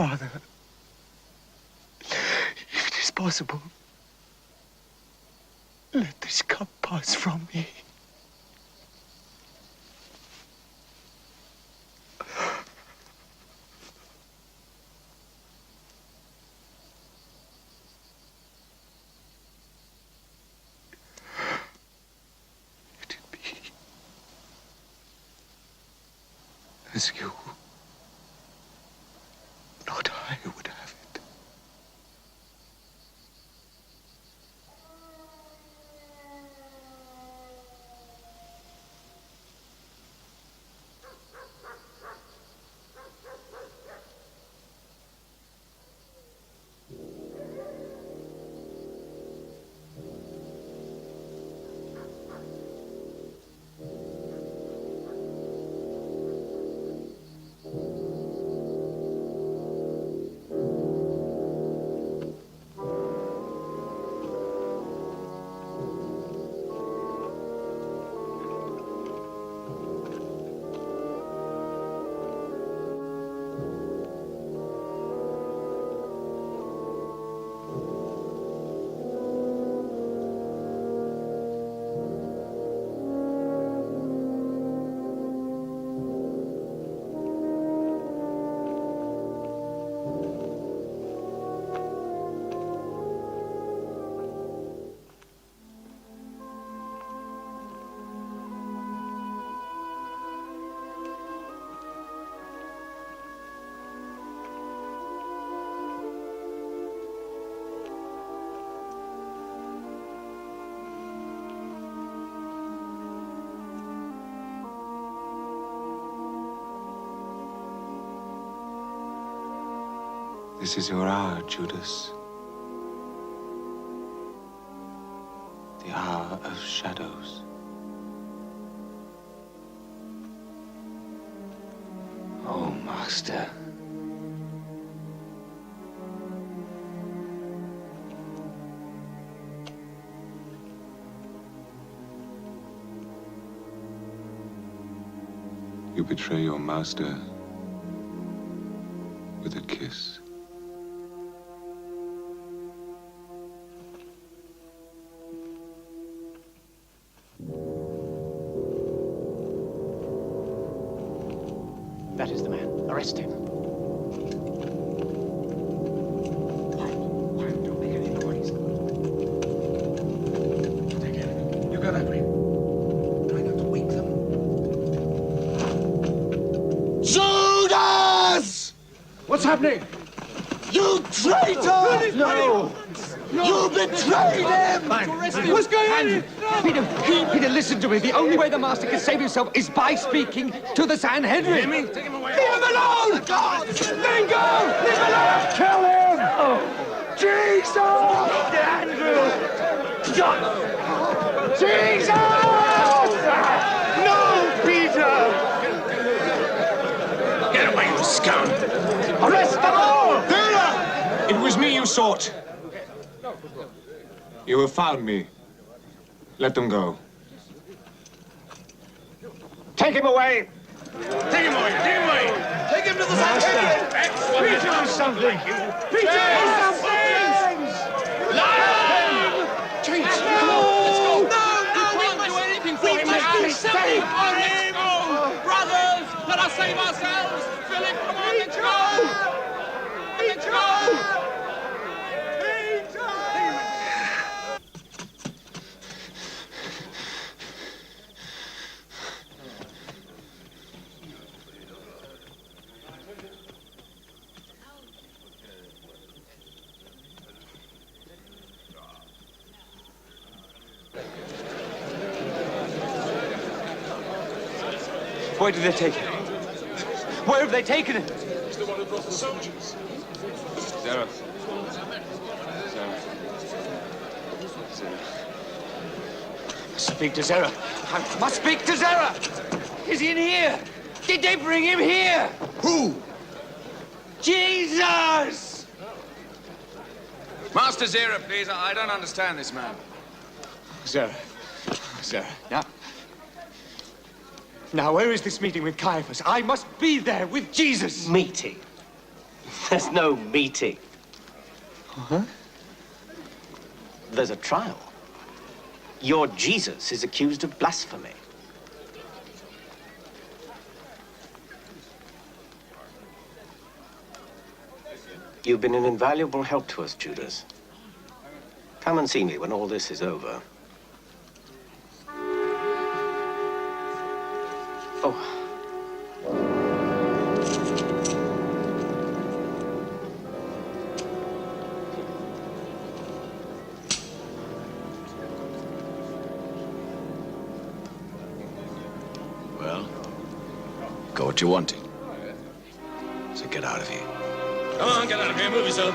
Father, if it is possible, let this cup pass from me. Let it be as you, not I, would have it. This is your hour, Judas. The hour of shadows. Oh, Master. You betray your master with a kiss. That is the man. Arrest him. Quiet, don't make any noise. Take care of him. You go that way. Try not to wake them. Judas! What's happening? You traitor! No! You betrayed him! What's going on? Peter, listen to me. The only way the master can save himself is by speaking to the Sanhedrin. Take him away. Leave him alone! Let him go! Leave him alone! Kill him! Jesus! Andrew! Jesus! No, Peter! Get away, you scum! Arrest them all! It was me you sought. You have found me. Let them go. Take him away! Take him away! Take him away! Take him to the Sanhedrin! Peter, do something! Peter, do something! Lion! Jesus! Let's go! No, we can't do anything for him. Let's go! Brothers, let us save ourselves! Philip, come on, let's go! Let's go! Where did they take him? Where have they taken him? He's the one who brought the soldiers. Zara. Speak to Zara. I must speak to Zara. Is he in here? Did they bring him here? Who? Jesus! Master Zara, please. I don't understand this man. Zara. Zara. Now, where is this meeting with Caiaphas? I must be there with Jesus. Meeting? There's no meeting. Huh? There's a trial. Your Jesus is accused of blasphemy. You've been an invaluable help to us, Judas. Come and see me when all this is over. Oh. Well, got what you wanted. So get out of here. Come on, get out of here. Move yourself.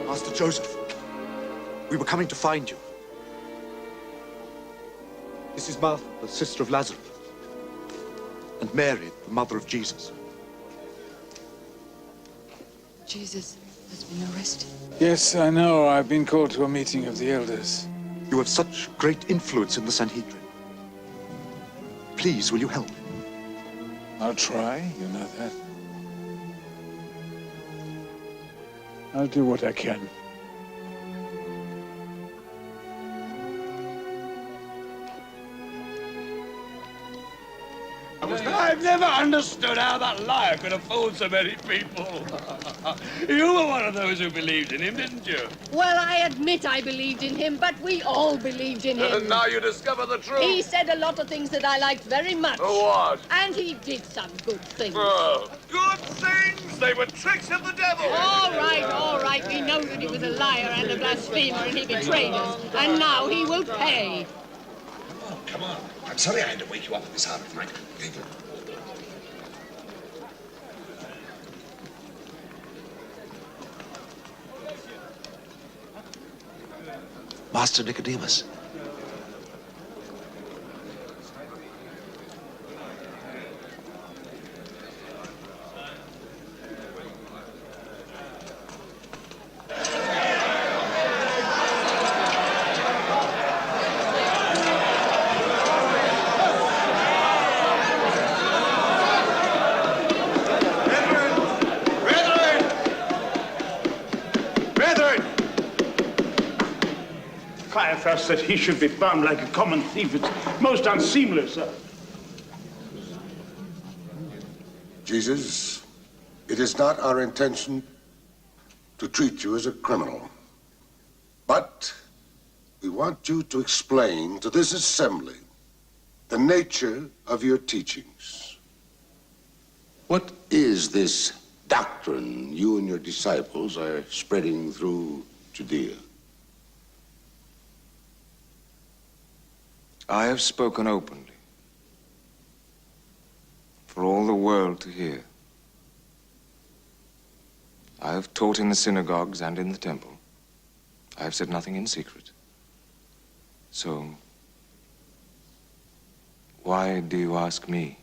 Master Joseph, we were coming to find you. This is Martha, the sister of Lazarus, and Mary, the mother of Jesus. Jesus has been arrested. Yes, I know. I've been called to a meeting of the elders. You have such great influence in the Sanhedrin. Please, will you help? I'll try, you know that. I'll do what I can. I've never understood how that liar could have fooled so many people. You were one of those who believed in him, didn't you? Well, I admit I believed in him, but we all believed in him. And now you discover the truth. He said a lot of things that I liked very much. What? And he did some good things. Good things? They were tricks of the devil. All right. We know that he was a liar and a blasphemer and he betrayed us. And now he will pay. Come on. I'm sorry I had to wake you up at this hour of night. Master Nicodemus. Caiaphas said he should be bound like a common thief. It's most unseemly, sir. Jesus, it is not our intention to treat you as a criminal. But we want you to explain to this assembly the nature of your teachings. What is this doctrine you and your disciples are spreading through Judea? I have spoken openly for all the world to hear. I have taught in the synagogues and in the temple. I have said nothing in secret. So, why do you ask me?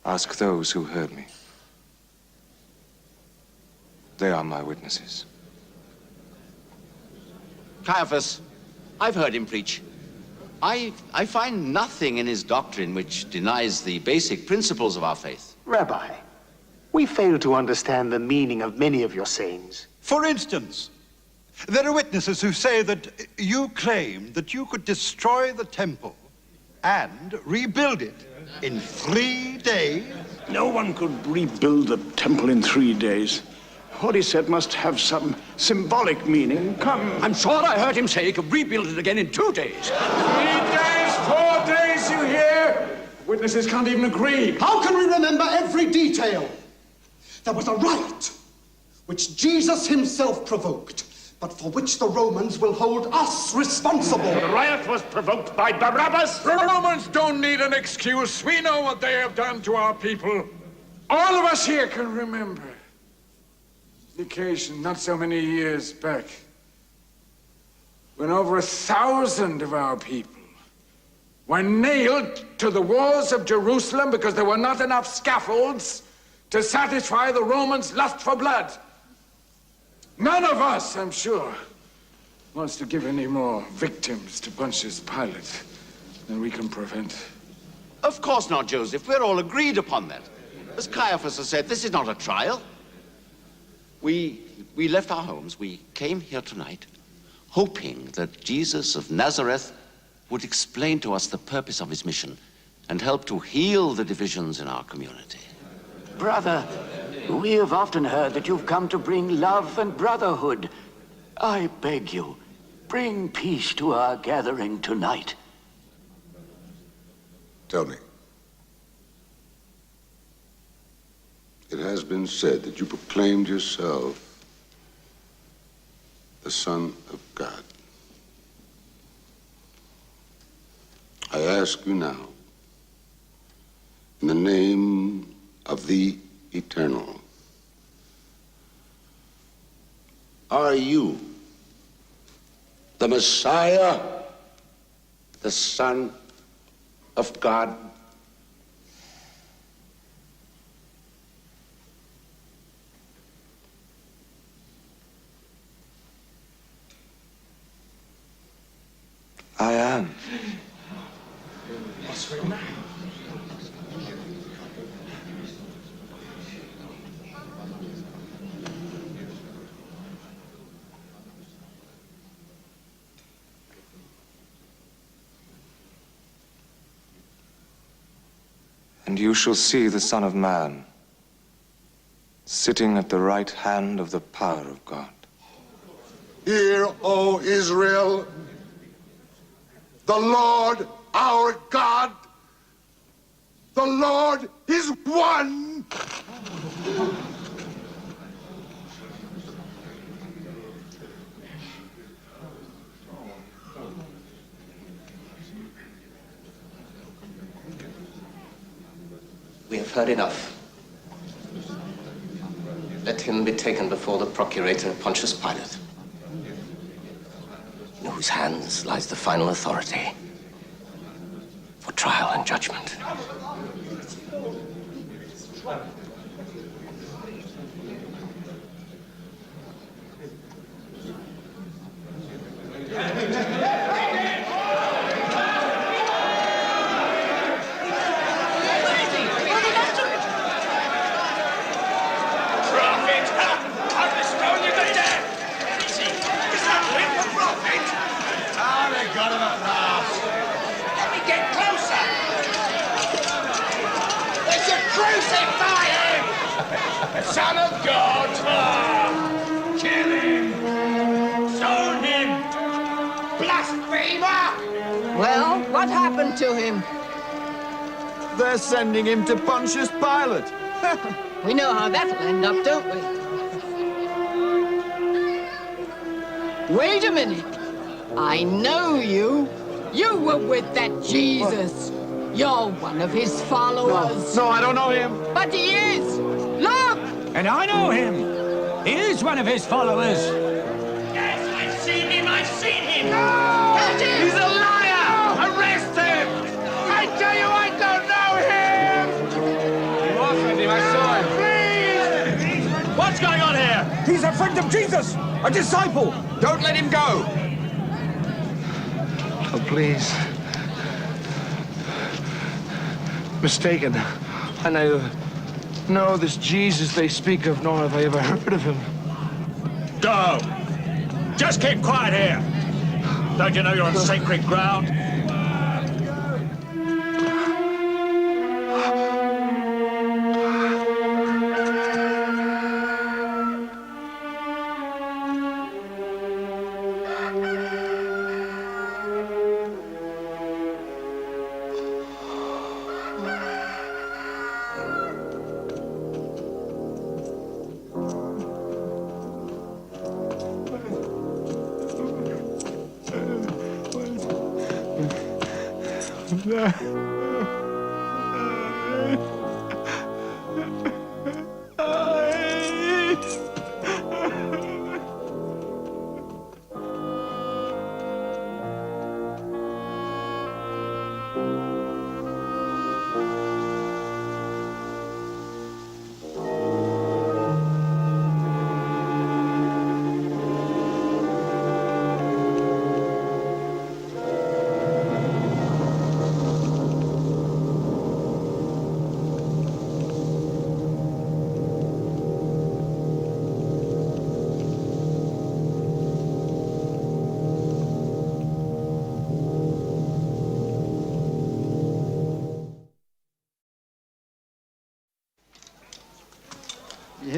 Ask those who heard me. They are my witnesses. Caiaphas, I've heard him preach. I find nothing in his doctrine which denies the basic principles of our faith. Rabbi, we fail to understand the meaning of many of your sayings. For instance, there are witnesses who say that you claim that you could destroy the temple and rebuild it in 3 days. No one could rebuild the temple in 3 days. What he said must have some symbolic meaning. Come. I'm sure I heard him say he could rebuild it again in 2 days. 3 days, 4 days, you hear? Witnesses can't even agree. How can we remember every detail? There was a riot which Jesus himself provoked, but for which the Romans will hold us responsible. The riot was provoked by Barabbas. The Romans don't need an excuse. We know what they have done to our people. All of us here can remember the occasion not so many years back when over 1,000 of our people were nailed to the walls of Jerusalem because there were not enough scaffolds to satisfy the Romans' lust for blood. None of us, I'm sure, wants to give any more victims to Pontius Pilate than we can prevent. Of course not, Joseph. We're all agreed upon that. As Caiaphas has said, this is not a trial. We left our homes. We came here tonight hoping that Jesus of Nazareth would explain to us the purpose of his mission and help to heal the divisions in our community. Brother, we have often heard that you've come to bring love and brotherhood. I beg you, bring peace to our gathering tonight. Tell me. It has been said that you proclaimed yourself the Son of God. I ask you now, in the name of the Eternal, are you the Messiah, the Son of God? I am. And you shall see the Son of Man sitting at the right hand of the power of God. Hear, O Israel, the Lord our God, the Lord is one. We have heard enough. Let him be taken before the procurator Pontius Pilate, in whose hands lies the final authority for trial and judgment. Son of God! Kill him! Stone him! Blasphemer! Well, what happened to him? They're sending him to Pontius Pilate. We know how that'll end up, don't we? Wait a minute. I know you. You were with that Jesus. You're one of his followers. No, I don't know him. But he is. Look! And I know him. He is one of his followers. Yes, I've seen him. I've seen him. No! He's a liar! No! Arrest him! I tell you, I don't know him! You are with him, I saw him. Please! What's going on here? He's a friend of Jesus, a disciple. Don't let him go. Oh, please. Mistaken. I neither know this Jesus they speak of, nor have I ever heard of him. Go! Just keep quiet here. Don't you know you're on sacred ground?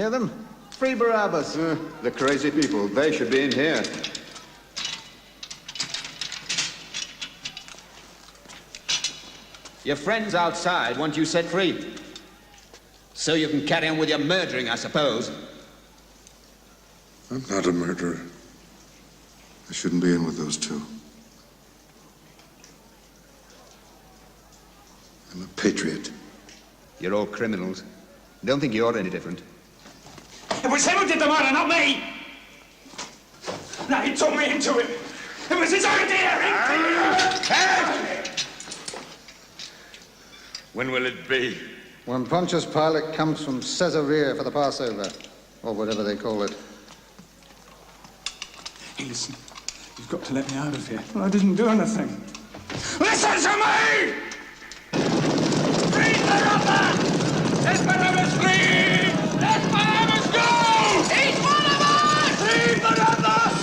hear them? Free Barabbas. The crazy people, they should be in here. Your friends outside want you set free. So you can carry on with your murdering, I suppose. I'm not a murderer. I shouldn't be in with those two. I'm a patriot. You're all criminals. Don't think you're any different. It was him who did the murder, not me! Now he took me into it. It was his idea! When will it be? When Pontius Pilate comes from Caesarea for the Passover, or whatever they call it. Hey, listen. You've got to let me out of here. Well, I didn't do anything. Listen to me! Free Barabbas! Let Barabbas free! Let Barabbas go! He's one of us! Free Barabbas!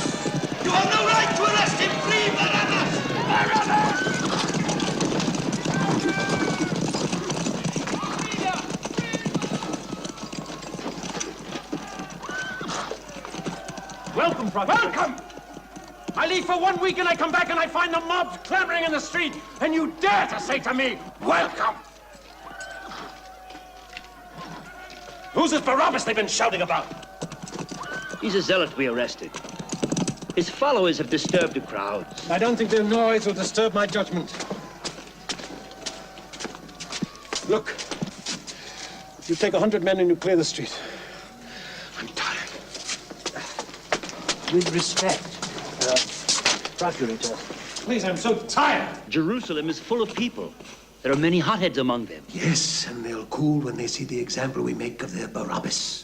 You have no right to arrest him! Free Barabbas! Barabbas! Welcome, brother. Welcome! I leave for 1 week and I come back and I find the mob clamoring in the street, and you dare to say to me, welcome! Who's this Barabbas they've been shouting about? He's a zealot we arrested. His followers have disturbed the crowds. I don't think their noise will disturb my judgment. Look, you take 100 men and you clear the street. I'm tired. With respect, Procurator. Please, I'm so tired. Jerusalem is full of people. There are many hotheads among them. Yes, and they'll cool when they see the example we make of their Barabbas.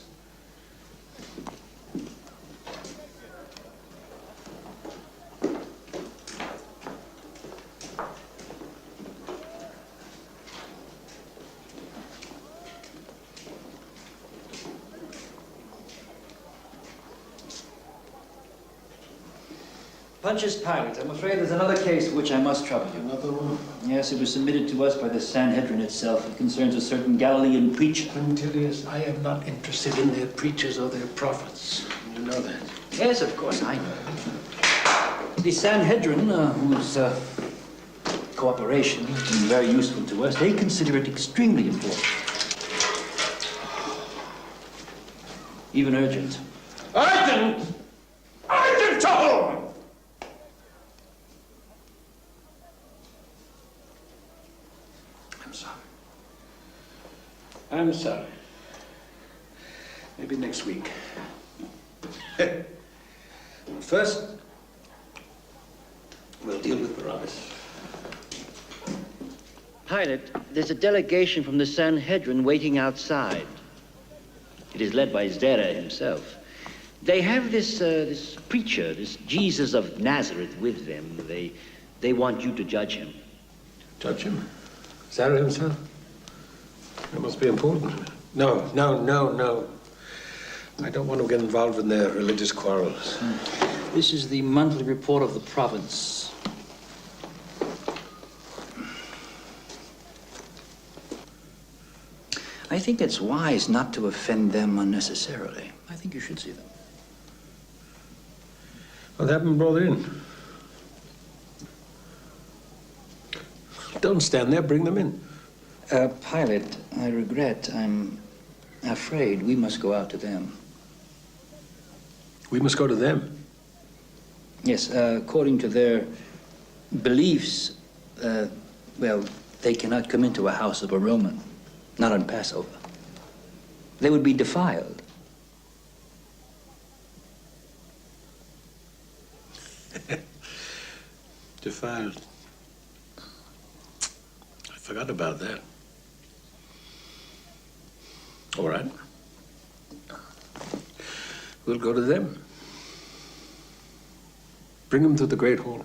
Pontius Pilate, I'm afraid there's another case for which I must trouble you. Another one? Yes, it was submitted to us by the Sanhedrin itself. It concerns a certain Galilean preacher. Quintilius, I am not interested in their preachers or their prophets. You know that. Yes, of course, I know. The Sanhedrin, whose cooperation has been very useful to us, they consider it extremely important. Even urgent. Urgent! Urgent to whom? I'm sorry. Maybe next week. First, we'll deal with Barabbas. Pilate, there's a delegation from the Sanhedrin waiting outside. It is led by Zakaria himself. They have this preacher, this Jesus of Nazareth, with them. They want you to judge him. Judge him? Zakaria himself? That must be important. No. I don't want to get involved in their religious quarrels. This is the monthly report of the province. I think it's wise not to offend them unnecessarily. I think you should see them. Well, they haven't been brought in. Don't stand there, bring them in. Pilate, I regret. I'm afraid we must go out to them. We must go to them? Yes, according to their beliefs, well, they cannot come into a house of a Roman, not on Passover. They would be defiled. Defiled. I forgot about that. All right. We'll go to them. Bring them to the Great Hall.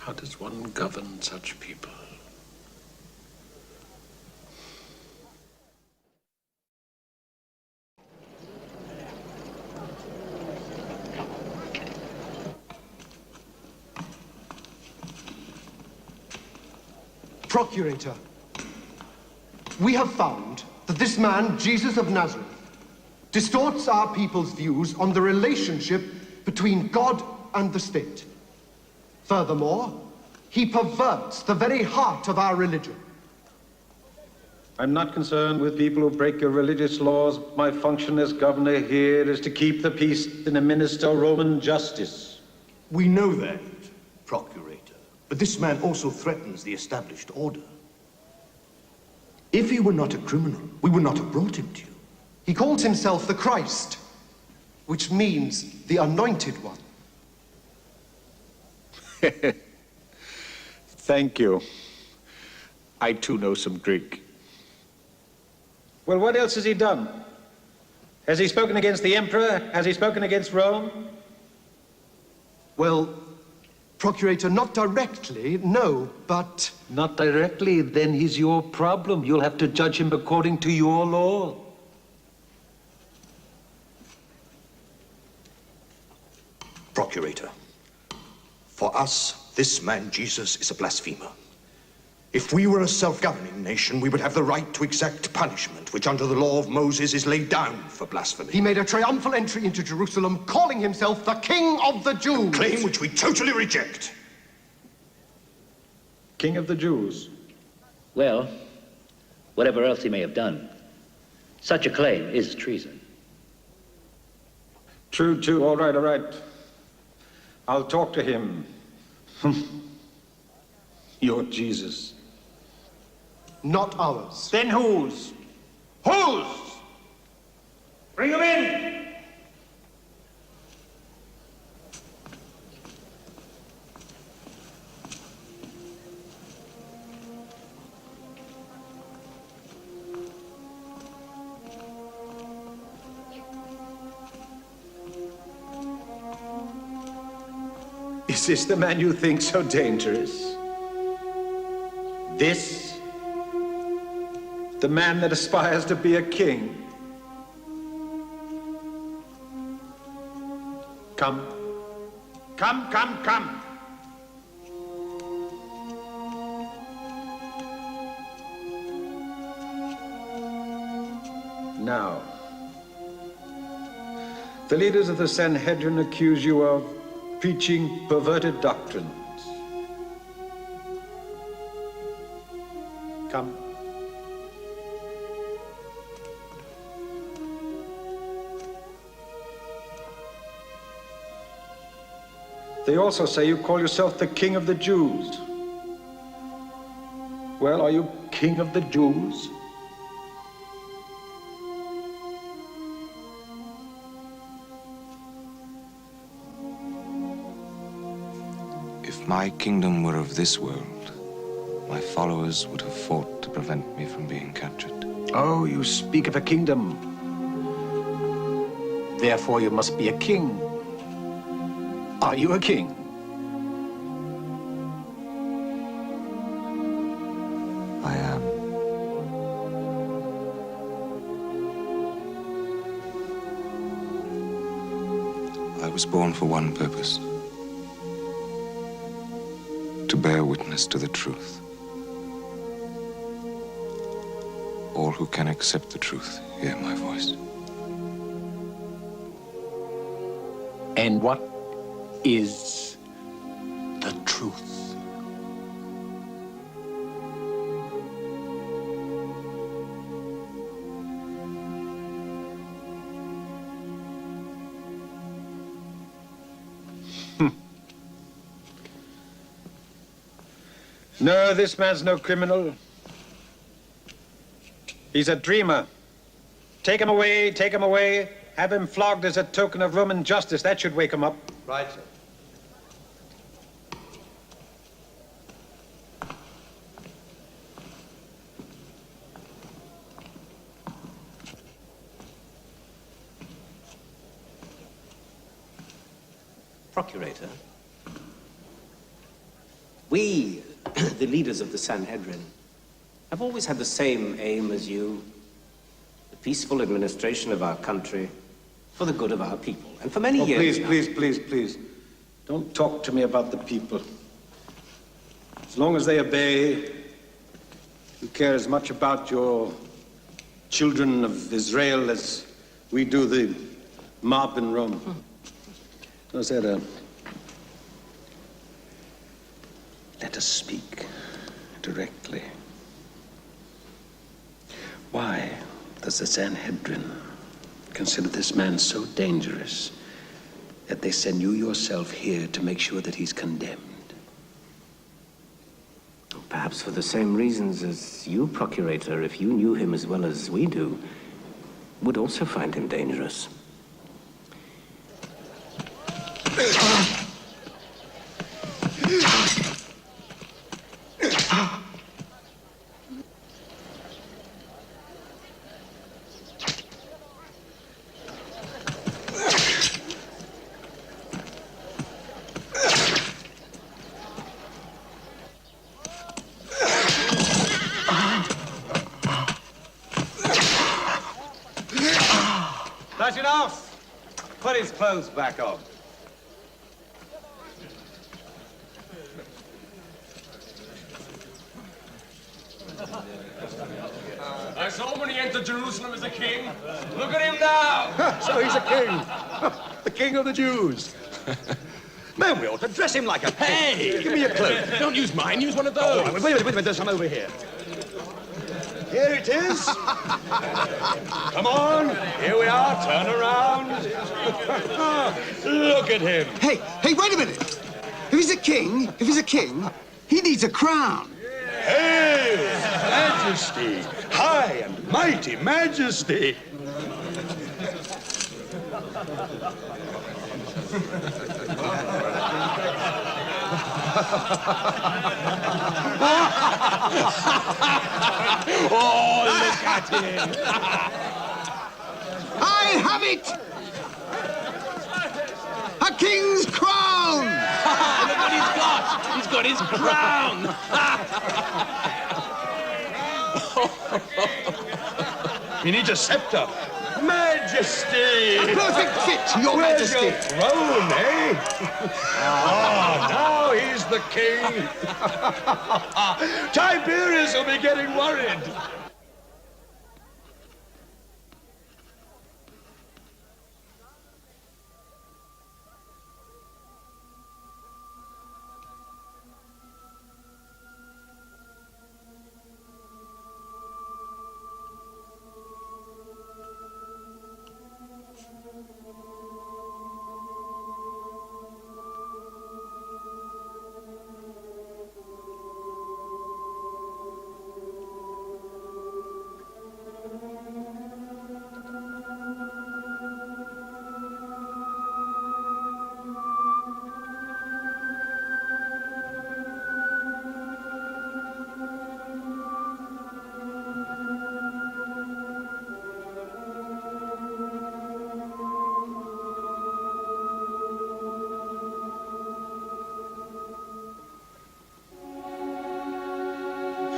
How does one govern such people? Procurator, we have found that this man, Jesus of Nazareth, distorts our people's views on the relationship between God and the state. Furthermore, he perverts the very heart of our religion. I'm not concerned with people who break your religious laws. My function as governor here is to keep the peace and administer Roman justice. We know that, Procurator, but this man also threatens the established order. If he were not a criminal, we would not have brought him to you. He calls himself the Christ, which means the Anointed One. Thank you. I too know some Greek. Well, what else has he done? Has he spoken against the emperor? Has he spoken against Rome? Well, Procurator, not directly, no, but... Not directly, then he's your problem. You'll have to judge him according to your law. Procurator, for us, this man Jesus is a blasphemer. If we were a self-governing nation, we would have the right to exact punishment, which under the law of Moses is laid down for blasphemy. He made a triumphal entry into Jerusalem, calling himself the King of the Jews. A claim which we totally reject. King of the Jews? Well, whatever else he may have done, such a claim is treason. True, too. All right, all right. I'll talk to him. You're Jesus. Not ours. Then whose? Whose? Bring him in! Is this the man you think so dangerous? This? The man that aspires to be a king? Come. Come, come, come. Now, the leaders of the Sanhedrin accuse you of preaching perverted doctrines. Come. They also say you call yourself the King of the Jews. Well, are you King of the Jews? If my kingdom were of this world, my followers would have fought to prevent me from being captured. Oh, you speak of a kingdom. Therefore, you must be a king. Are you a king? I am. I was born for one purpose. To bear witness to the truth. All who can accept the truth hear my voice. And what is the truth? No, this man's no criminal. He's a dreamer. Take him away, take him away. Have him flogged as a token of Roman justice. That should wake him up. Right, sir. Procurator, we, the leaders of the Sanhedrin, have always had the same aim as you, the peaceful administration of our country for the good of our people. And for many years now... Please. Don't talk to me about the people. As long as they obey, You care as much about your children of Israel as we do the mob in Rome. Was that let us speak directly. Why does the Sanhedrin consider this man so dangerous that they send you yourself here to make sure that he's condemned? Perhaps for the same reasons as you, Procurator, if you knew him as well as we do, would also find him dangerous. That's enough. Put his clothes back on. I saw when he entered Jerusalem as a king. Look at him now. So he's a king. The king of the Jews. Man, we ought to dress him like a king. Hey! Give me a cloak. Don't use mine, use one of those. Oh, wait a minute, there's some over here. Here it is. Come on, here we are, turn around. Look at him. Hey, wait a minute. If he's a king, he needs a crown. Hey, Majesty, high and mighty Majesty. Oh, look at him. I have it! A king's crown! Look what he's got. He's got his crown. He needs a scepter. Majesty! A perfect fit, Your Where's Majesty. your throne, eh? Ah, now he's the king. Tiberius will be getting worried.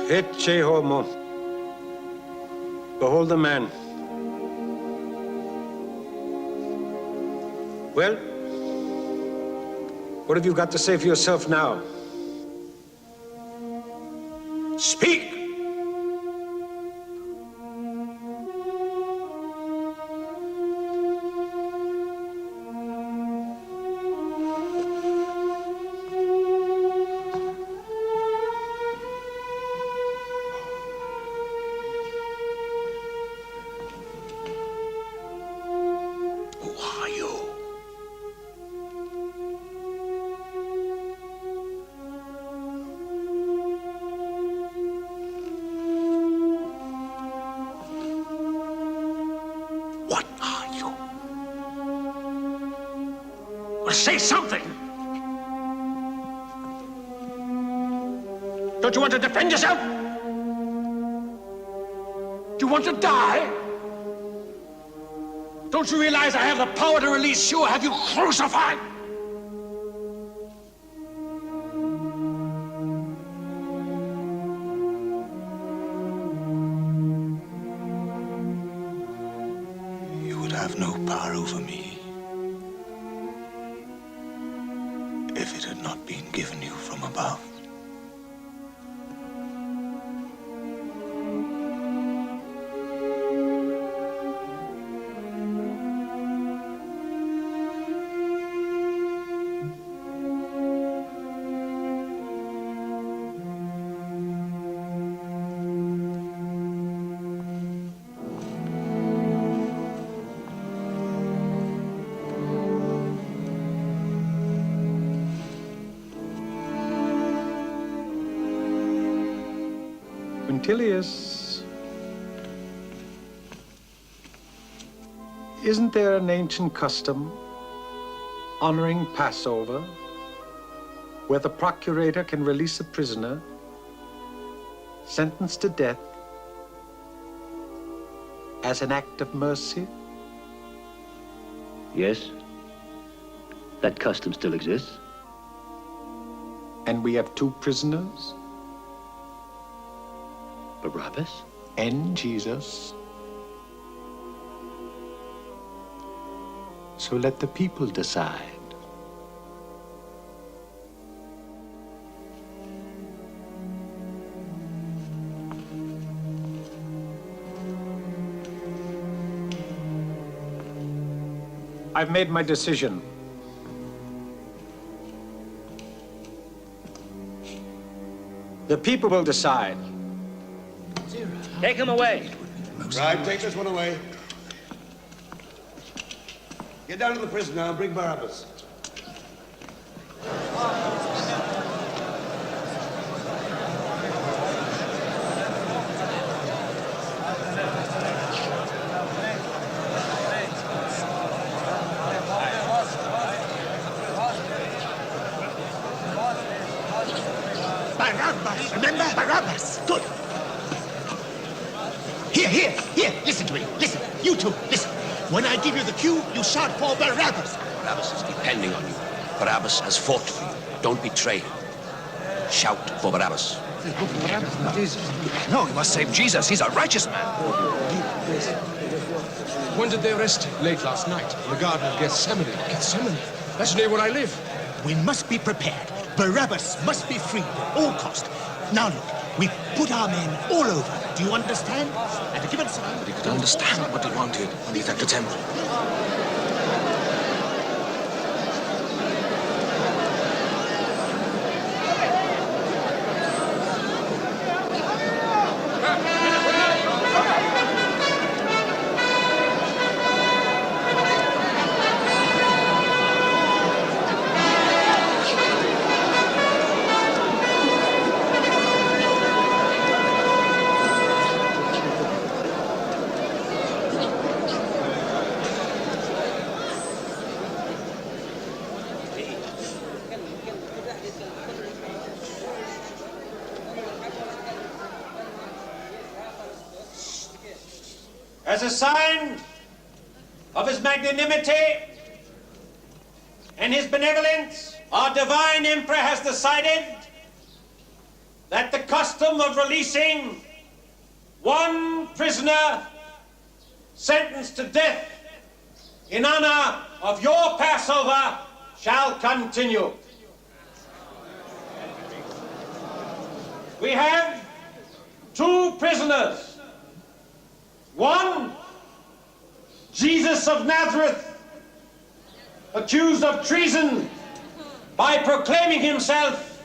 Ecce homo. Behold the man. Well, what have you got to say for yourself now? Speak! Say something! Don't you want to defend yourself? Do you want to die? Don't you realize I have the power to release you or have you crucified? You would have no power over me if it had not been given you from above. punctilious. Isn't there an ancient custom honoring Passover where the procurator can release a prisoner sentenced to death as an act of mercy? Yes. That custom still exists. And we have two prisoners? Barabbas? And Jesus. So let the people decide. I've made my decision. The people will decide. Take him away. Right, take this one away. Get down to the prison now and bring Barabbas. Barabbas, remember? Barabbas. Good. Here. Listen to me. Listen. You two, listen. When I give you the cue, you shout for Barabbas. Barabbas is depending on you. Barabbas has fought for you. Don't betray him. Shout for Barabbas. No, you must save Jesus. He's a righteous man. When did they arrest him? Late last night, in the Garden of Gethsemane. Gethsemane? That's near where I live. We must be prepared. Barabbas must be freed at all cost. Now look, we've put our men all over. Do you understand? At a given sign... But he could understand what he wanted when he's at the temple. As a sign of his magnanimity and his benevolence, our divine emperor has decided that the custom of releasing one prisoner sentenced to death in honor of your Passover shall continue. We have two prisoners. One, Jesus of Nazareth, accused of treason by proclaiming himself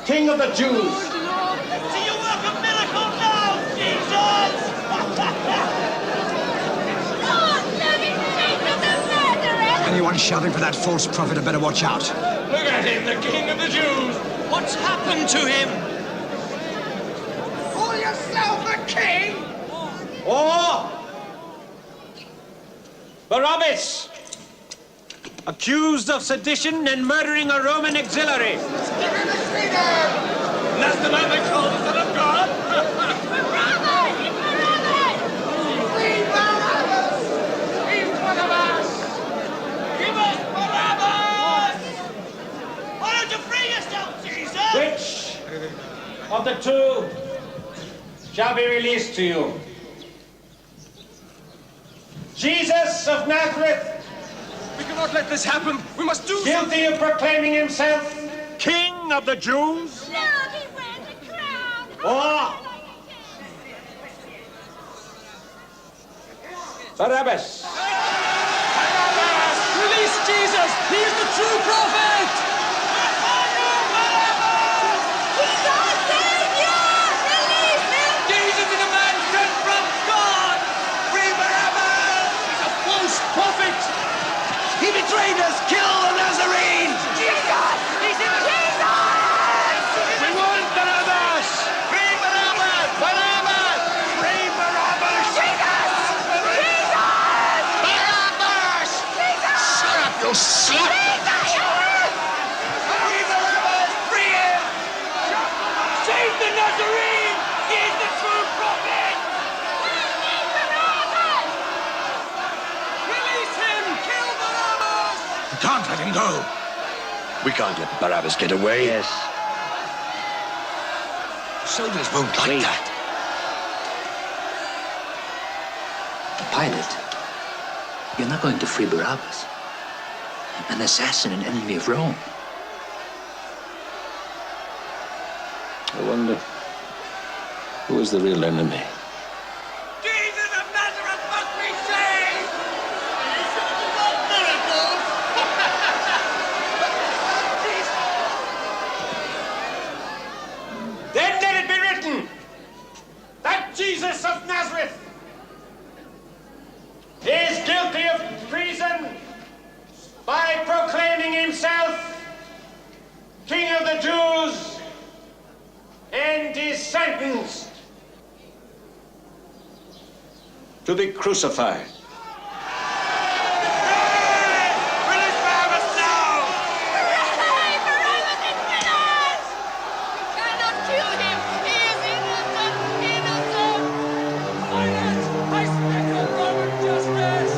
King of the Jews. Do you work a miracle now, Jesus? Anyone shouting for that false prophet had better watch out. Look at him, the King of the Jews. What's happened to him? Call yourself a king? Or Barabbas, accused of sedition and murdering a Roman auxiliary. That's the man they call the Son of God. Barabbas! Free Barabbas! Free Barabbas! Give us Barabbas! Why don't you free yourself, Jesus? Which of the two shall be released to you? Jesus of Nazareth. We cannot let this happen. We must do Guilty of proclaiming himself King of the Jews? Look, he wears a crown! Or Barabbas. Barabbas! Release Jesus! He is the true prophet! Jesus is a man sent from God! Free Barabbas! He's a false prophet! He betrayed us! Kill the Nazarene! Jesus! He's in Jesus! We want Barabbas! I'll slap you! Free him! Save the Nazarene! He is the true prophet! Release him! Kill Barabbas! We can't let him go. We can't let Barabbas get away. Yes. Soldiers won't like that. Pilate, you're not going to free Barabbas, an assassin and enemy of Rome. I wonder, who is the real enemy? Jesus of Nazareth must be saved! He's about miracles! Then let it be written that Jesus of Nazareth is guilty of treason by proclaiming himself King of the Jews and is sentenced To be crucified. Release Barabbas now! Hooray! Barabbas is finished! You cannot kill him! He is innocent! Innocent! Silence! I speak of Roman justice!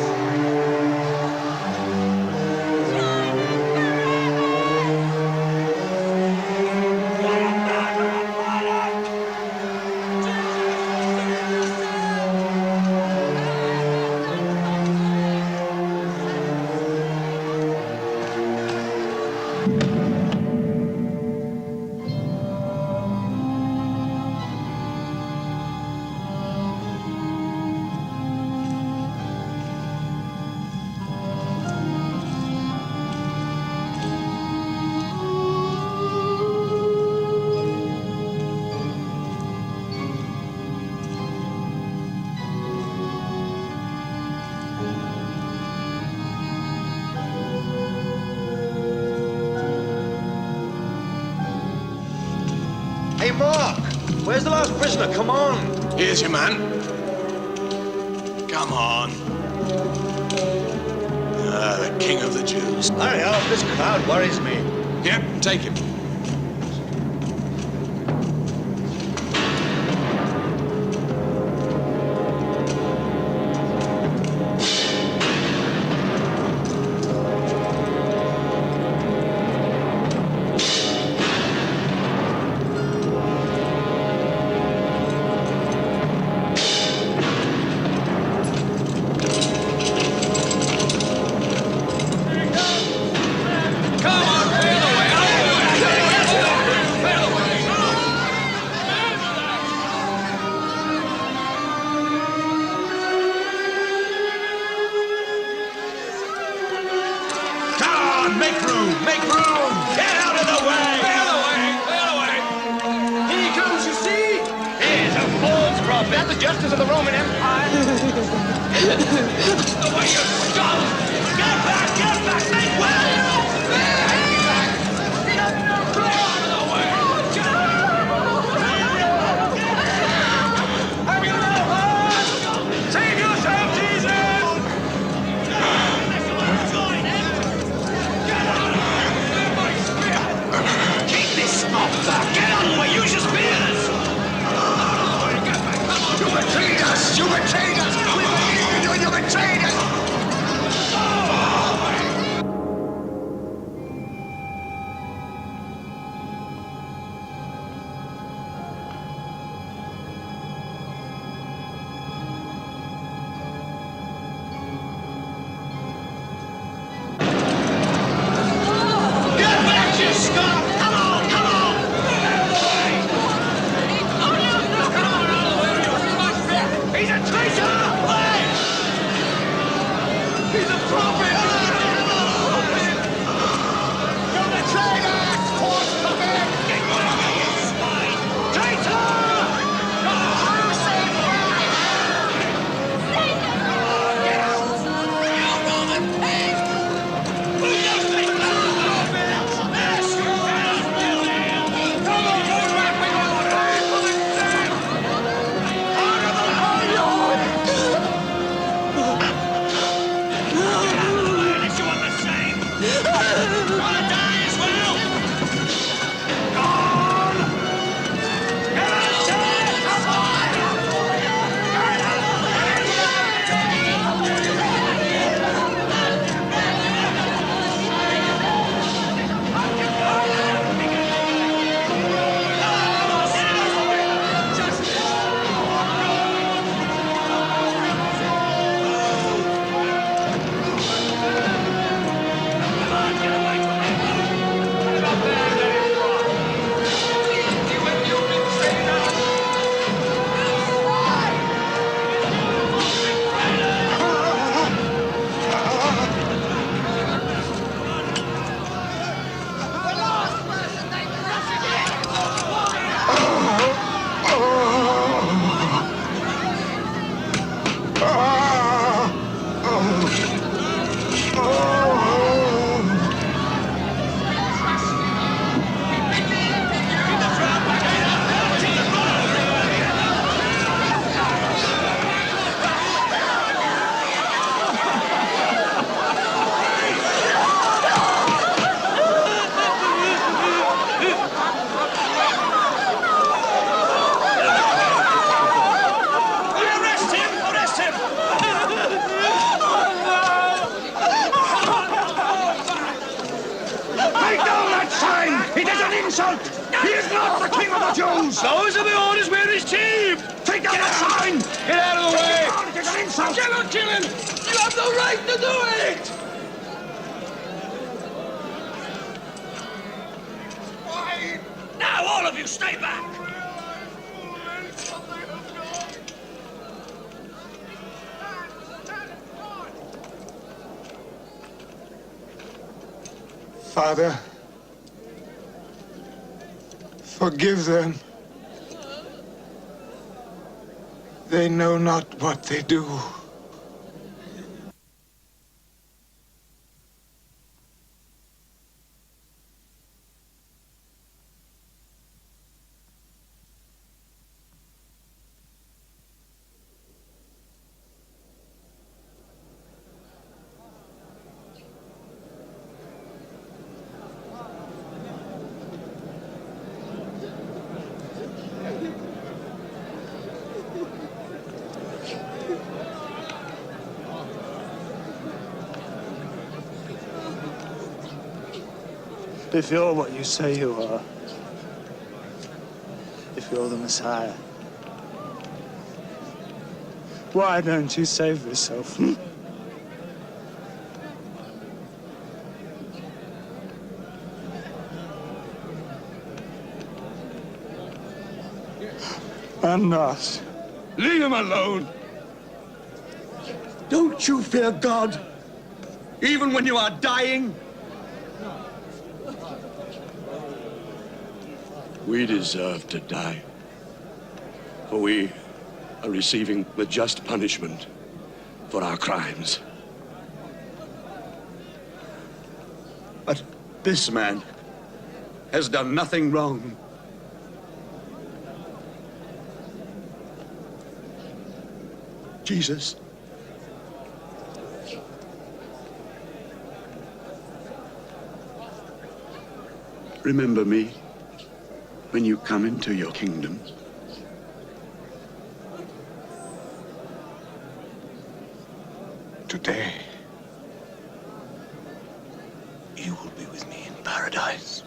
Hey, Mark, where's the last prisoner? Come on. Here's your man. Come on. The King of the Jews. Hurry up, this crowd worries me. Yep, take him. The justice of the Roman Empire. The way you stop! Get back! Make way! Save yourself, Jesus! Keep this off! Get out of the way! Use your spears! You betrayed us! You betrayed us! We believed you! You betrayed us! Get back, you scum! Come on! He's a traitor! He's a prophet! You're the traitor! Horse puppet! Get rid of me, you swine! Traitor! Get out! You Roman pig! Who knows me? Come on, go back with order! Order the Lord! He is not the king of the Jews! Those are the orders. Where is Chief? Take down that sign! Get out of the way! It is an insult! You cannot kill him! You have no right to do it! Why? Now, all of you, stay back! Father, forgive them. They know not what they do. If you're what you say you are, if you're the Messiah, why don't you save yourself? And us. Leave him alone. Don't you fear God, even when you are dying? We deserve to die, for we are receiving the just punishment for our crimes. But this man has done nothing wrong. Jesus, remember me when you come into your kingdom. Today, you will be with me in paradise.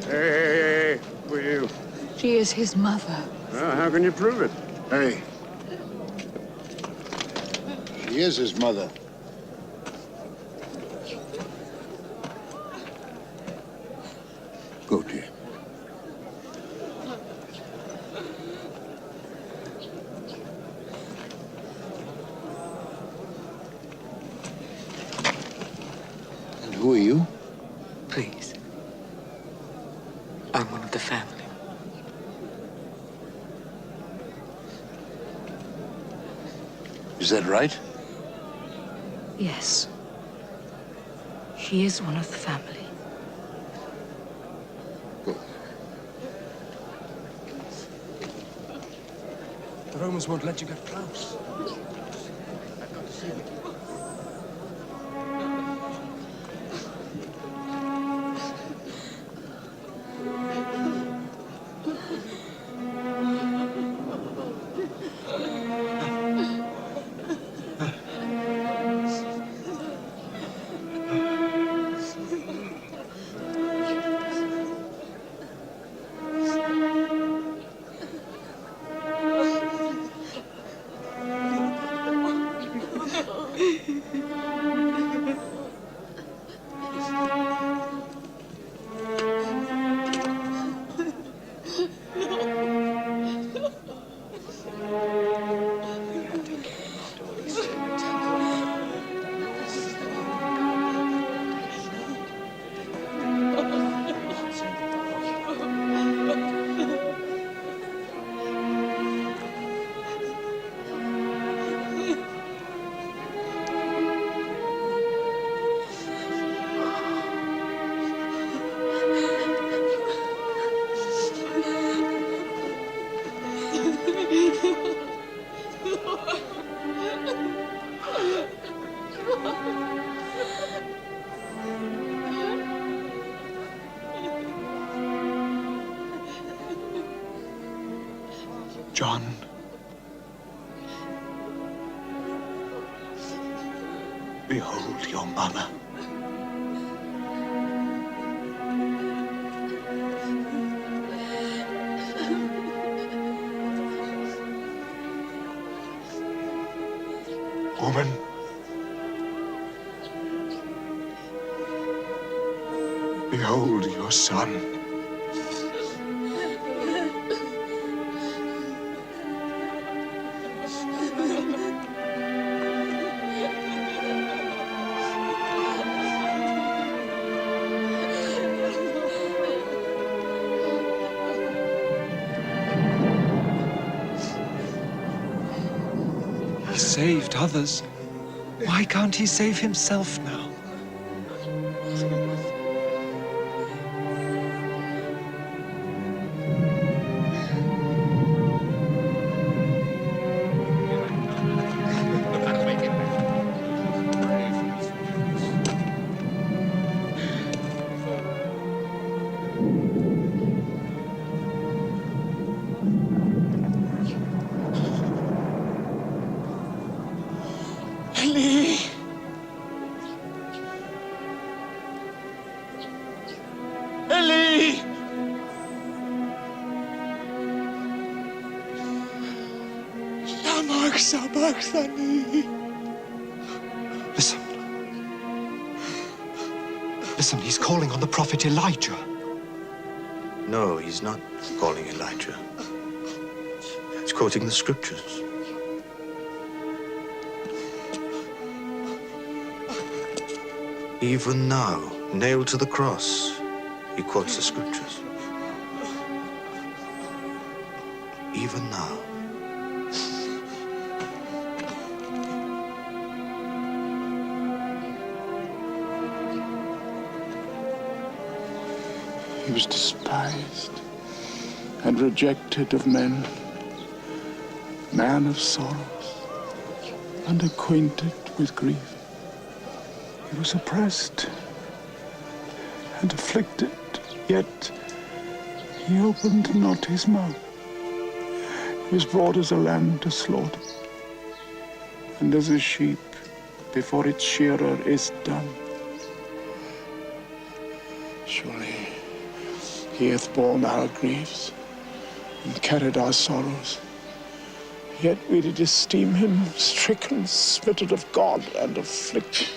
Hey, who are you? She is his mother. How can you prove it? Hey. She is his mother. Go, dear. And who are you? Please. I'm one of the family. Is that right? Yes. She is one of the family. The Romans won't let you get close. I've got to see you. John. Behold your mother. Woman, behold your son. He saved others. Why can't he save himself now? Ellie! Ellie! Lama sabachthani. Listen. Listen, he's calling on the prophet Elijah. No, he's not calling Elijah. He's quoting the scriptures. Even now, nailed to the cross, he quotes the scriptures. Even now. He was despised and rejected of men, man of sorrows, unacquainted with grief. He was oppressed and afflicted, yet he opened not his mouth. He was brought as a lamb to slaughter, and as a sheep before its shearer is dumb. Surely he hath borne our griefs and carried our sorrows. Yet we did esteem him stricken, smitten of God, and afflicted.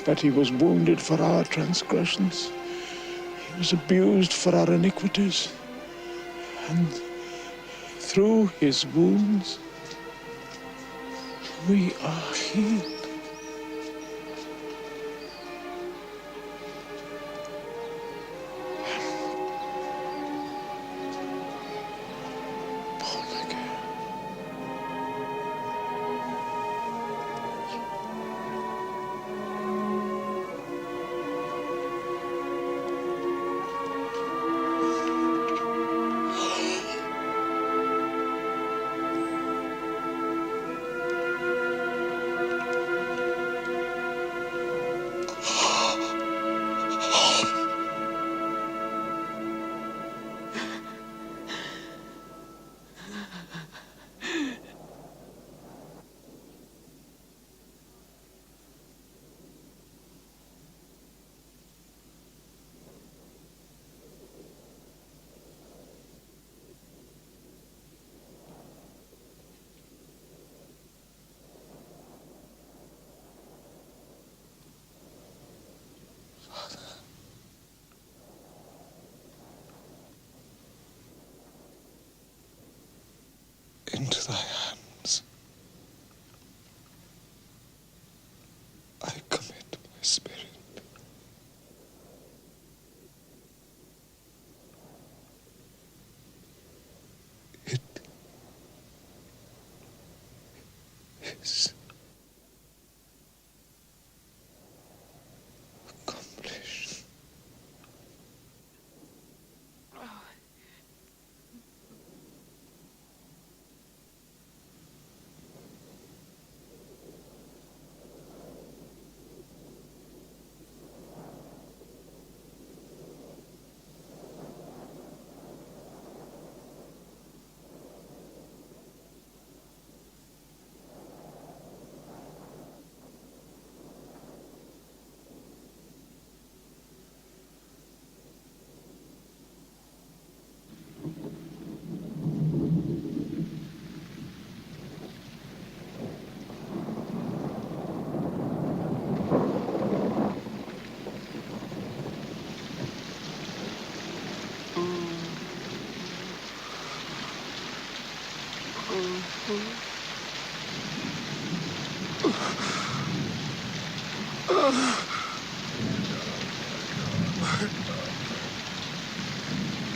But he was wounded for our transgressions. He was abused for our iniquities. And through his wounds, we are healed. Into thy hands I commit my spirit. It is accomplished.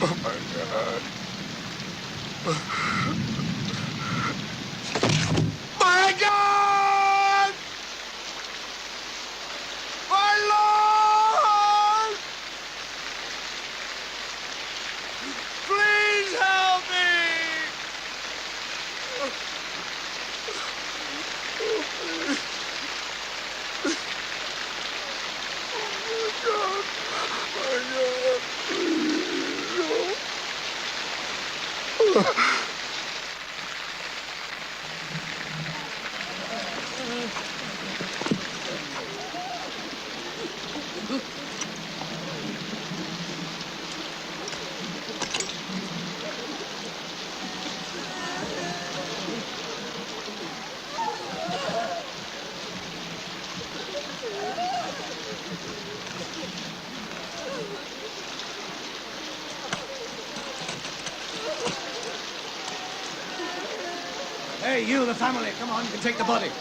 Oh, my God. My God! My Lord! Please help me! Hey, you, the family, come on, you can take the body.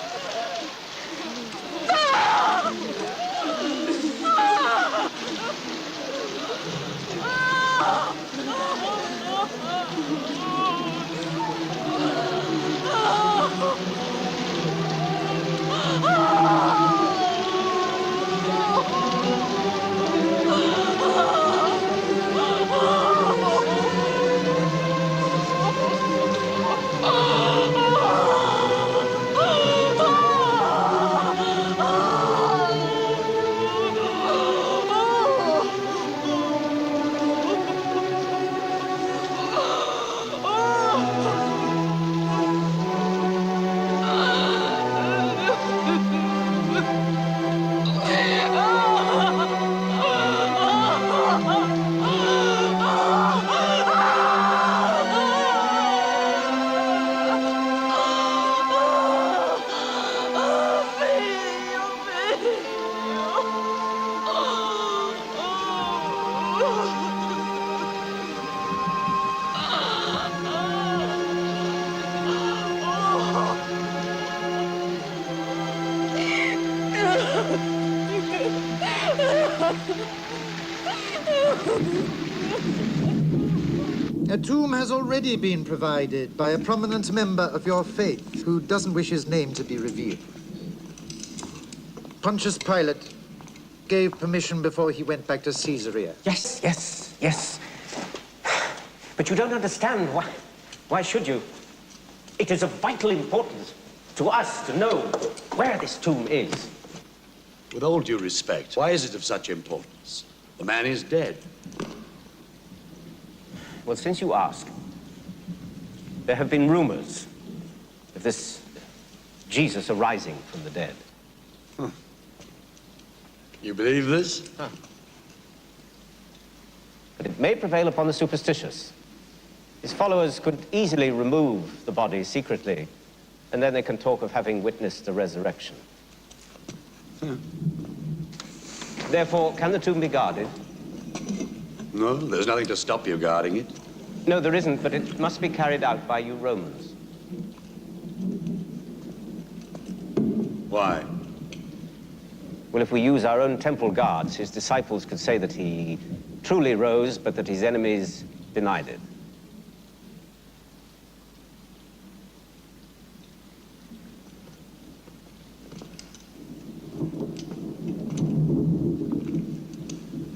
A tomb has already been provided by a prominent member of your faith who doesn't wish his name to be revealed. Pontius Pilate gave permission before he went back to Caesarea. Yes, yes, yes. But you don't understand. Why should you? It is of vital importance to us to know where this tomb is. With all due respect, why is it of such importance? The man is dead. Well, since you ask, there have been rumors of this Jesus arising from the dead. Huh. You believe this? Huh. But it may prevail upon the superstitious. His followers could easily remove the body secretly, and then they can talk of having witnessed the resurrection. Therefore, can the tomb be guarded? No, there's nothing to stop you guarding it. No, there isn't, but it must be carried out by you Romans. Why? Well, if we use our own temple guards, his disciples could say that he truly rose, but that his enemies denied it.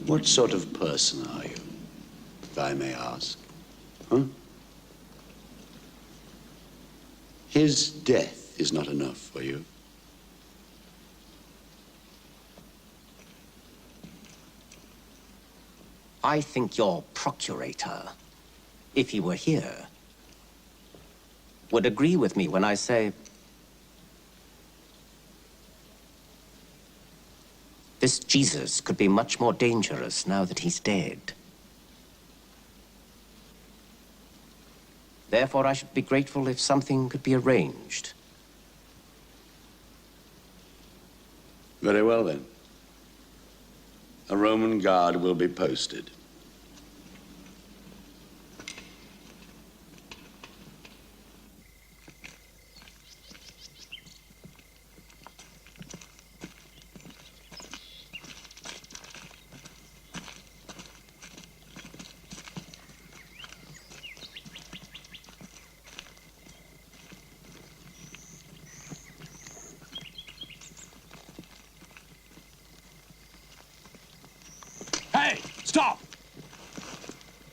What sort of person are you, if I may ask? Huh? His death is not enough for you. I think your procurator, if he were here, would agree with me when I say this Jesus could be much more dangerous now that he's dead. Therefore, I should be grateful if something could be arranged. Very well, then. A Roman guard will be posted. Hey, stop!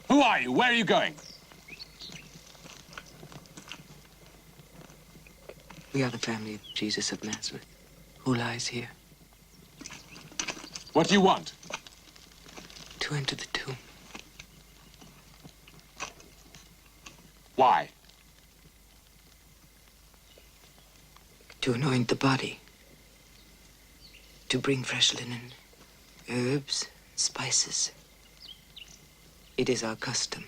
Who are you? Where are you going? We are the family of Jesus of Nazareth, who lies here. What do you want? To enter the tomb. Why? To anoint the body. To bring fresh linen, herbs, spices. It is our custom.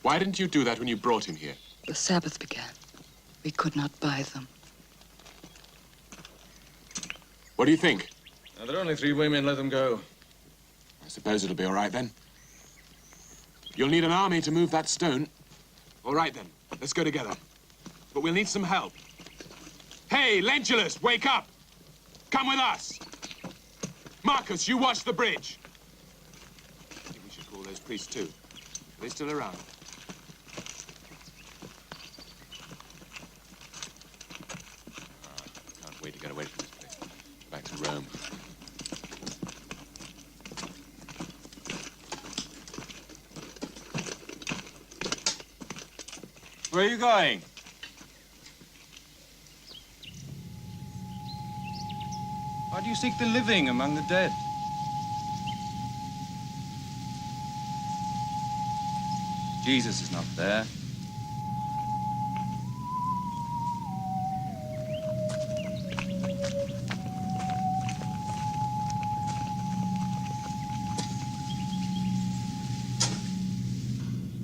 Why didn't you do that when you brought him here? The Sabbath began. We could not buy them. What do you think? Now, there are only 3 women. Let them go. I suppose it'll be all right then. You'll need an army to move that stone. All right then, let's go together. But we'll need some help. Hey, Lentulus, wake up! Come with us! Marcus, you watch the bridge. I think we should call those priests too. Are they still around? I can't wait to get away from this place. Back to Rome. Where are you going? Why do you seek the living among the dead? Jesus is not there.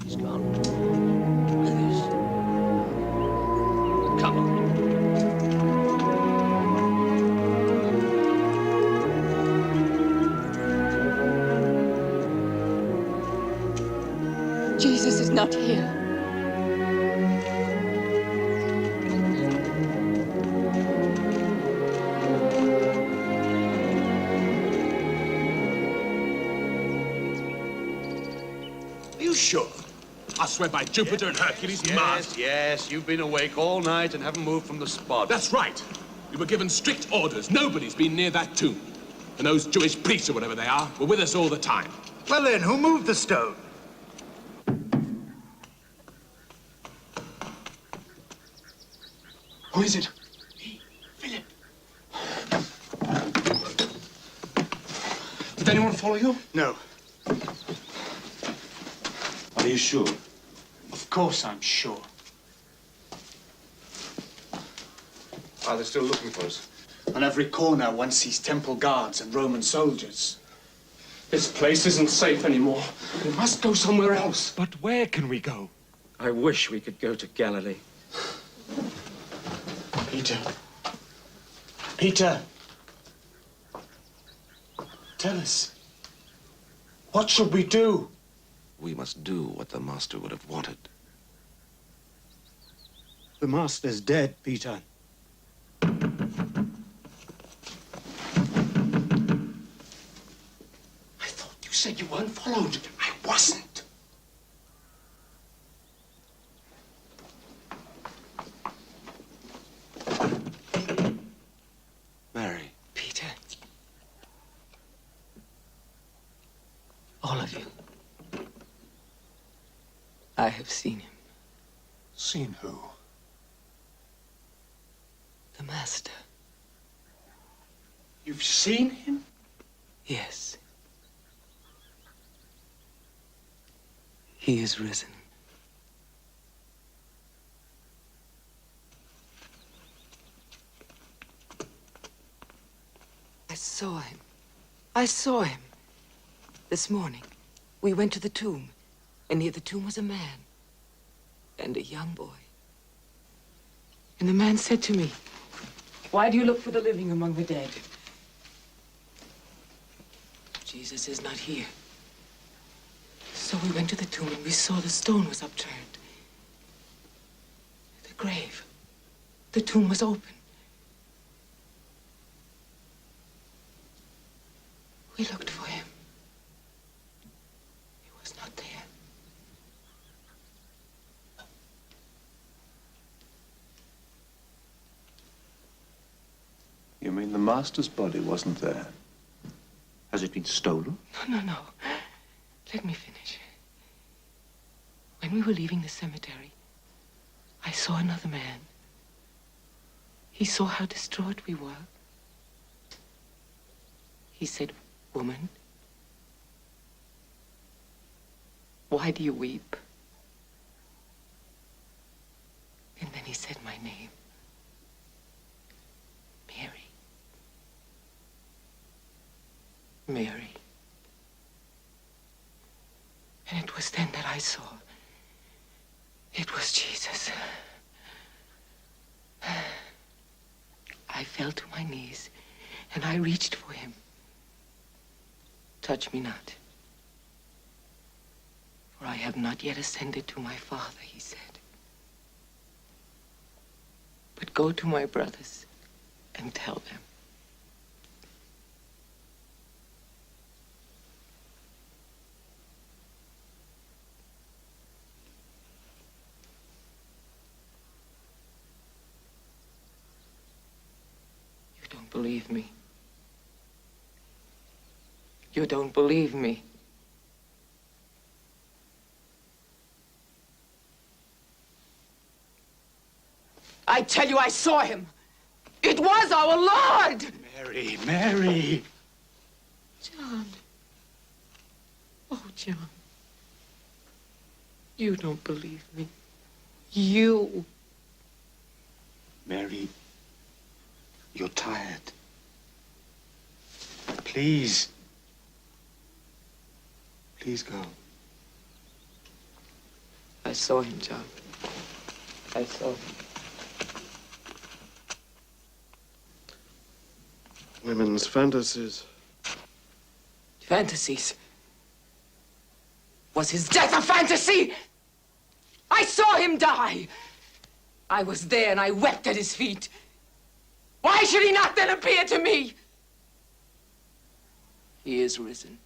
He's gone. Others. Come on. Jesus is not here. Are you sure? I swear by Jupiter and Hercules, Mars. Yes, you've been awake all night and haven't moved from the spot. That's right. We were given strict orders. Nobody's been near that tomb. And those Jewish priests, or whatever they are, were with us all the time. Well then, who moved the stone? Who is it? Philip. Did anyone follow you? No. Are you sure? Of course I'm sure. Are they still looking for us? On every corner, one sees temple guards and Roman soldiers. This place isn't safe anymore. We must go somewhere else. But where can we go? I wish we could go to Galilee. Peter. Peter. Tell us. What should we do? We must do what the Master would have wanted. The Master's dead, Peter. You said you weren't followed. I wasn't. Mary. Peter. All of you. I have seen him. Seen who? The Master. You've seen him? Yes. He is risen. I saw him. I saw him. This morning, we went to the tomb, and near the tomb was a man and a young boy. And the man said to me, "Why do you look for the living among the dead? Jesus is not here." So we went to the tomb and we saw the stone was upturned. The grave. The tomb was open. We looked for him. He was not there. You mean the master's body wasn't there? Has it been stolen? No. Let me finish. When we were leaving the cemetery, I saw another man. He saw how distraught we were. He said, "Woman, why do you weep?" And then he said my name. Mary. And it was then that I saw it was Jesus. I fell to my knees and I reached for him. "Touch me not, for I have not yet ascended to my Father," he said. "But go to my brothers and tell them." Believe me. You don't believe me. I tell you, I saw him. It was our Lord. Mary. John. Oh, John. You don't believe me. You. Mary. You're tired. Please. Please go. I saw him, John. I saw him. Women's fantasies. Fantasies? Was his death a fantasy? I saw him die. I was there and I wept at his feet. Why should he not then appear to me? He is risen.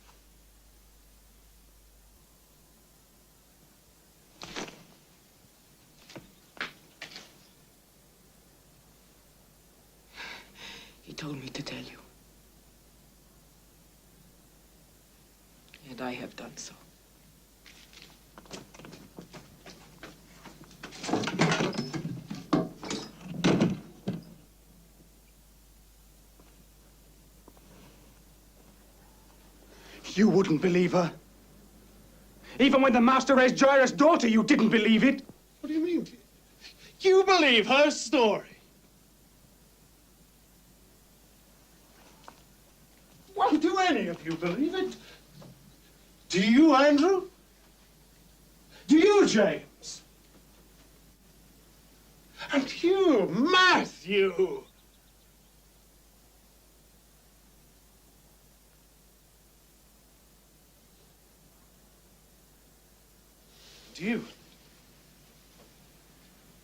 He told me to tell you. And I have done so. You wouldn't believe her. Even when the master raised Jairus' daughter, you didn't believe it. What do you mean? You believe her story? Well, do any of you believe it? Do you, Andrew? Do you, James? And you, Matthew? Do you?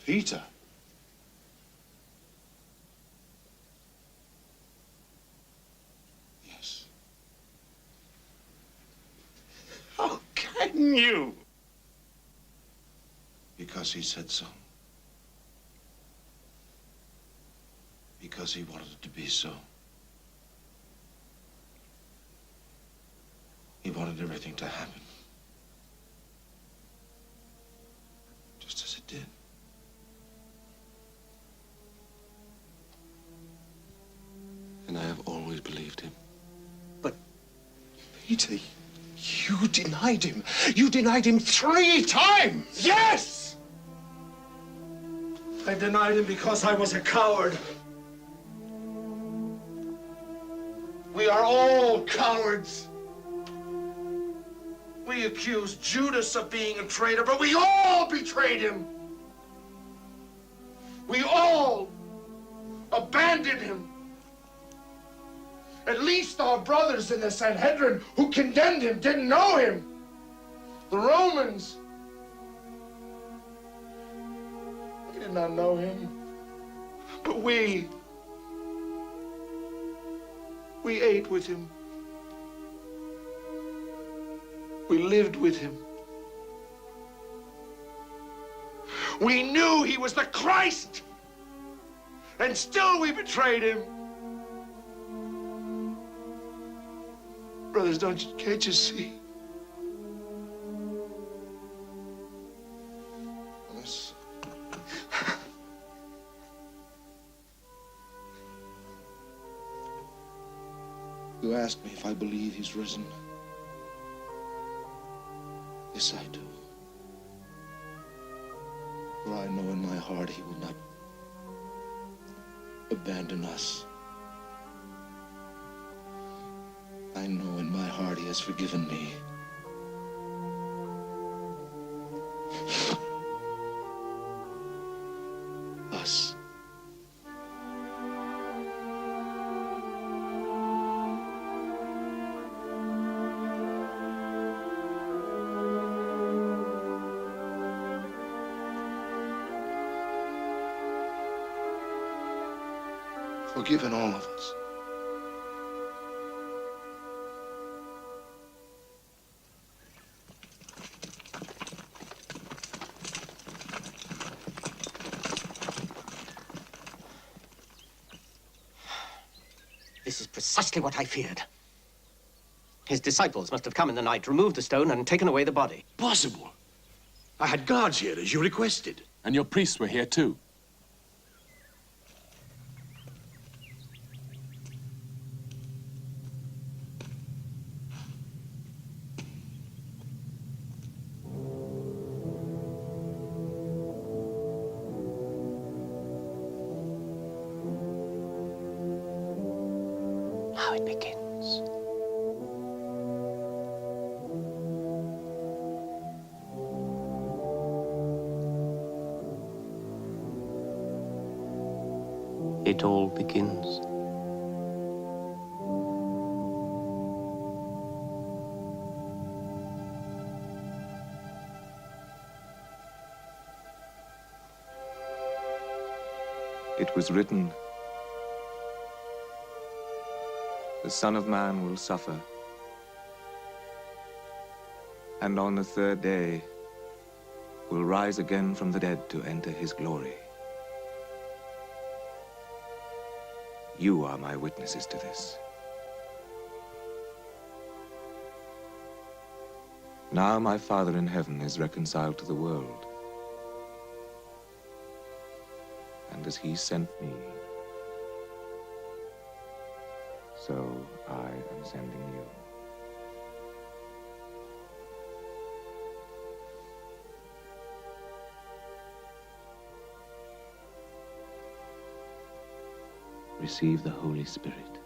Peter? Yes. How can you? Because he said so. Because he wanted it to be so. He wanted everything to happen. Just as it did. And I have always believed him. But, Peter, you denied him. You denied him 3 times! Yes! I denied him because I was a coward. We are all cowards. We accused Judas of being a traitor, but we all betrayed him. We all abandoned him. At least our brothers in the Sanhedrin who condemned him didn't know him. The Romans, they did not know him. But we ate with him. We lived with him. We knew he was the Christ, and still we betrayed him. brothers, can't you see? Yes. You asked me if I believe he's risen. Yes, I do. For I know in my heart he will not abandon us. I know in my heart he has forgiven me. Us. Forgiven all of us. This is precisely what I feared. His disciples must have come in the night, removed the stone, and taken away the body. Possible. I had guards here, as you requested. And your priests were here too. Now it begins. It all begins. It was written, the Son of Man will suffer, and on the third day will rise again from the dead to enter his glory. You are my witnesses to this. Now my Father in heaven is reconciled to the world, and as he sent me, so I am sending you. Receive the Holy Spirit.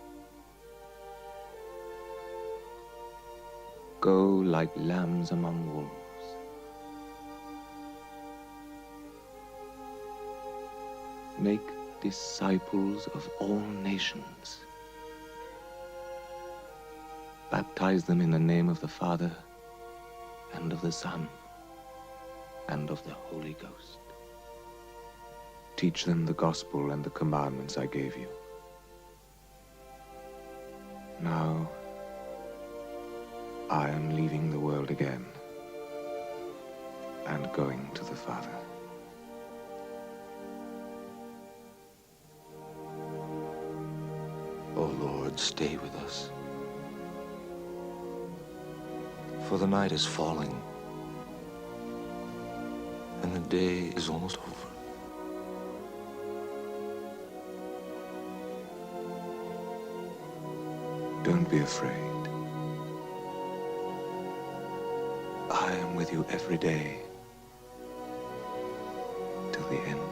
Go like lambs among wolves. Make disciples of all nations. Baptize them in the name of the Father, and of the Son, and of the Holy Ghost. Teach them the gospel and the commandments I gave you. Now, I am leaving the world again and going to the Father. O Lord, stay with us. For the night is falling, and the day is almost over. Don't be afraid. I am with you every day till the end.